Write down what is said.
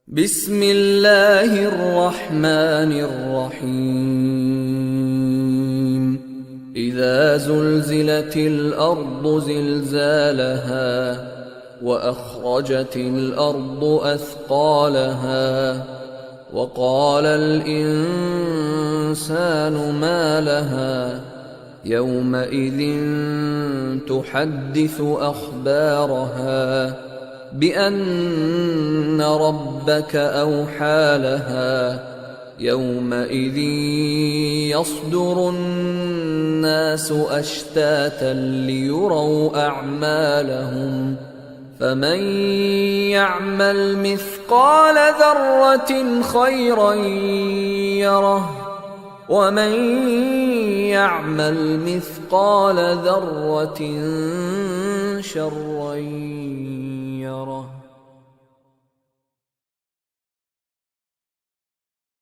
بسم الله الرحمن الرحيم إذا زلزلت الأرض زلزالها وأخرجت الأرض أثقالها وقال الإنسان ما لها يومئذ تحدث أخبارها بأن ربك أوحى لها يومئذ يصدر الناس أشتاتا ليروا أعمالهم فمن يعمل مثقال ذرة خيرا يره ومن يعمل مثقال ذرة شرا